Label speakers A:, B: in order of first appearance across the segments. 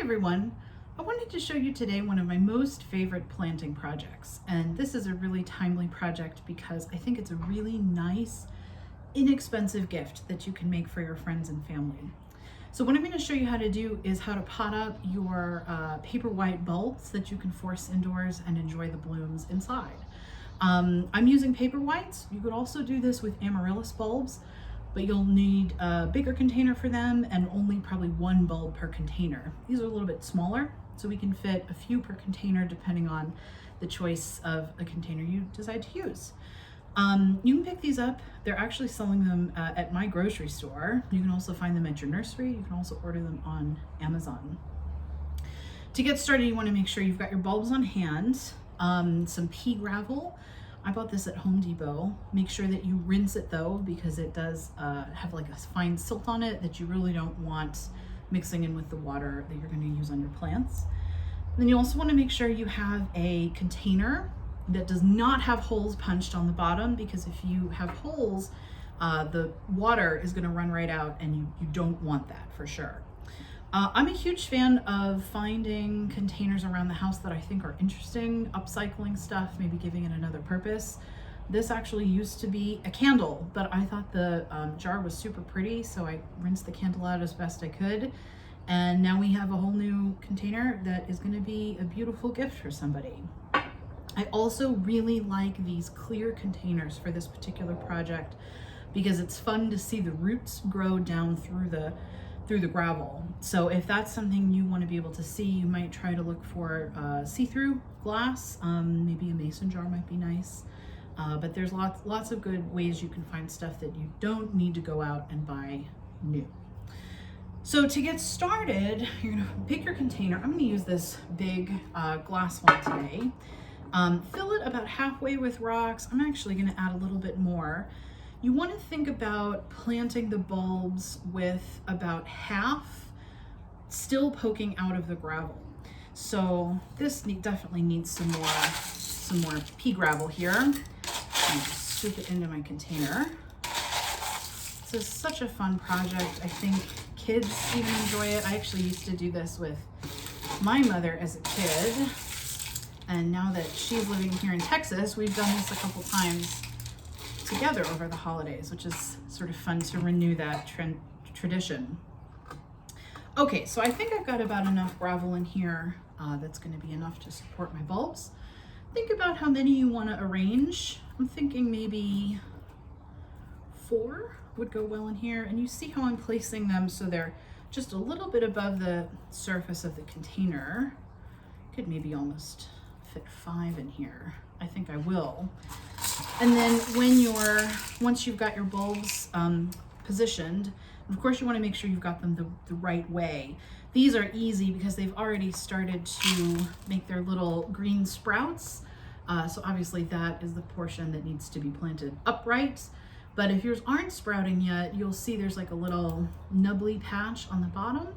A: everyone. I wanted to show you today one of my most favorite planting projects, and this is a really timely project because I think it's a really nice, inexpensive gift that you can make for your friends and family. So what I'm going to show you how to do is how to pot up your paper white bulbs that you can force indoors and enjoy the blooms inside. I'm using paper whites. You could also do this with amaryllis bulbs, but you'll need a bigger container for them and only probably one bulb per container. These are a little bit smaller, so we can fit a few per container depending on the choice of a container you decide to use. You can pick these up. They're actually selling them at my grocery store. You can also find them at your nursery. You can also order them on Amazon. To get started, you want to make sure you've got your bulbs on hand, some pea gravel. I bought this at Home Depot. Make sure that you rinse it though, because it does have like a fine silt on it that you really don't want mixing in with the water that you're going to use on your plants. And then you also want to make sure you have a container that does not have holes punched on the bottom, because if you have holes, the water is going to run right out, and you don't want that for sure. I'm a huge fan of finding containers around the house that I think are interesting, upcycling stuff, maybe giving it another purpose. This actually used to be a candle, but I thought the jar was super pretty, so I rinsed the candle out as best I could. And now we have a whole new container that is going to be a beautiful gift for somebody. I also really like these clear containers for this particular project because it's fun to see the roots grow down through the gravel. So if that's something you want to be able to see, you might try to look for see-through glass. Maybe a mason jar might be nice. But there's lots of good ways you can find stuff that you don't need to go out and buy new. So to get started, you're gonna pick your container. I'm gonna use this big glass one today. Fill it about halfway with rocks. I'm actually gonna add a little bit more. You want to think about planting the bulbs with about half still poking out of the gravel. So this definitely needs some more pea gravel here. I'm gonna scoop it into my container. This is such a fun project. I think kids even enjoy it. I actually used to do this with my mother as a kid. And now that she's living here in Texas, we've done this a couple times together over the holidays, which is sort of fun to renew that tradition. Okay, so I think I've got about enough gravel in here that's going to be enough to support my bulbs. Think about how many you want to arrange. I'm thinking maybe 4 would go well in here, and you see how I'm placing them so they're just a little bit above the surface of the container. Could maybe almost fit 5 in here. I think I will. And then once you've got your bulbs positioned, of course you want to make sure you've got them the right way. These are easy because they've already started to make their little green sprouts. So obviously that is the portion that needs to be planted upright. But if yours aren't sprouting yet, you'll see there's like a little nubbly patch on the bottom.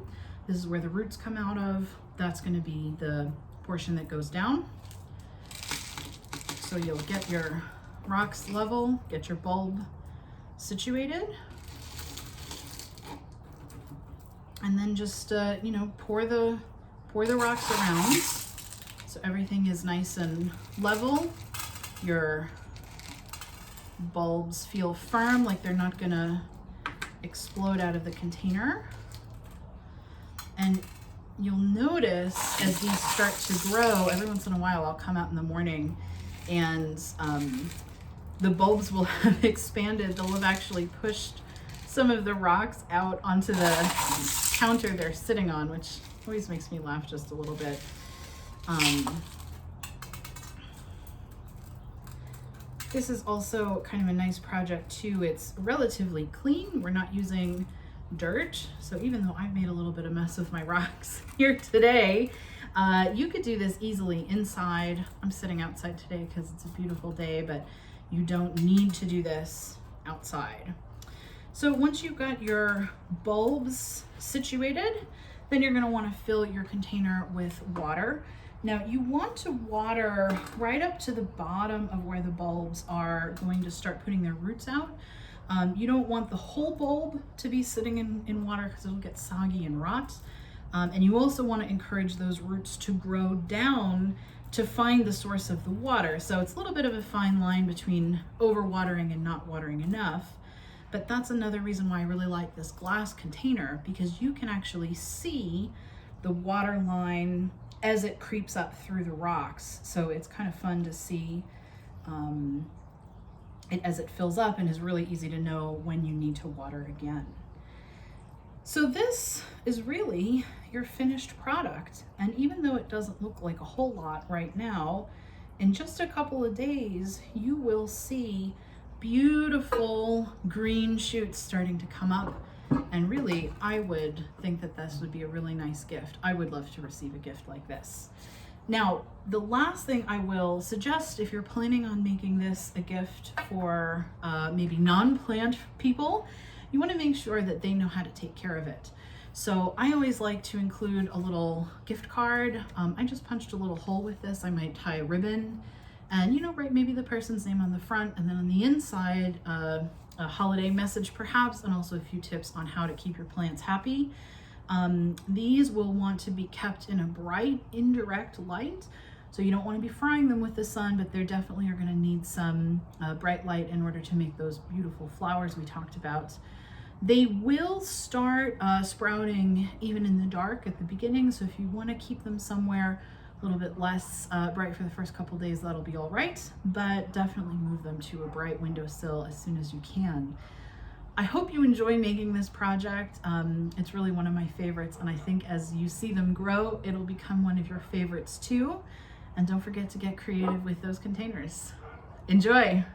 A: This is where the roots come out of. That's going to be the portion that goes down. So you'll get your rocks level, get your bulb situated, and then just pour the rocks around so everything is nice and level. Your bulbs feel firm, like they're not gonna explode out of the container. And you'll notice as these start to grow, every once in a while I'll come out in the morning and the bulbs will have expanded. They'll have actually pushed some of the rocks out onto the counter they're sitting on, which always makes me laugh just a little bit. This is also kind of a nice project too. It's relatively clean. We're not using dirt. So even though I've made a little bit of mess with my rocks here today, you could do this easily inside. I'm sitting outside today because it's a beautiful day, but you don't need to do this outside. So once you've got your bulbs situated, then you're going to want to fill your container with water. Now you want to water right up to the bottom of where the bulbs are going to start putting their roots out. You don't want the whole bulb to be sitting in water because it'll get soggy and rot. And you also want to encourage those roots to grow down to find the source of the water. So it's a little bit of a fine line between overwatering and not watering enough. But that's another reason why I really like this glass container, because you can actually see the water line as it creeps up through the rocks. So it's kind of fun to see it as it fills up, and is really easy to know when you need to water again. So this is really your finished product. And even though it doesn't look like a whole lot right now, in just a couple of days, you will see beautiful green shoots starting to come up. And really, I would think that this would be a really nice gift. I would love to receive a gift like this. Now, the last thing I will suggest, if you're planning on making this a gift for maybe non-plant people, you want to make sure that they know how to take care of it. So I always like to include a little gift card. I just punched a little hole with this. I might tie a ribbon and, write maybe the person's name on the front, and then on the inside, a holiday message perhaps, and also a few tips on how to keep your plants happy. These will want to be kept in a bright, indirect light. So you don't want to be frying them with the sun, but they definitely are going to need some bright light in order to make those beautiful flowers we talked about. They will start sprouting even in the dark at the beginning. So if you want to keep them somewhere a little bit less bright for the first couple days, that'll be all right. But definitely move them to a bright windowsill as soon as you can. I hope you enjoy making this project. It's really one of my favorites, and I think as you see them grow, it'll become one of your favorites too. And don't forget to get creative with those containers. Enjoy!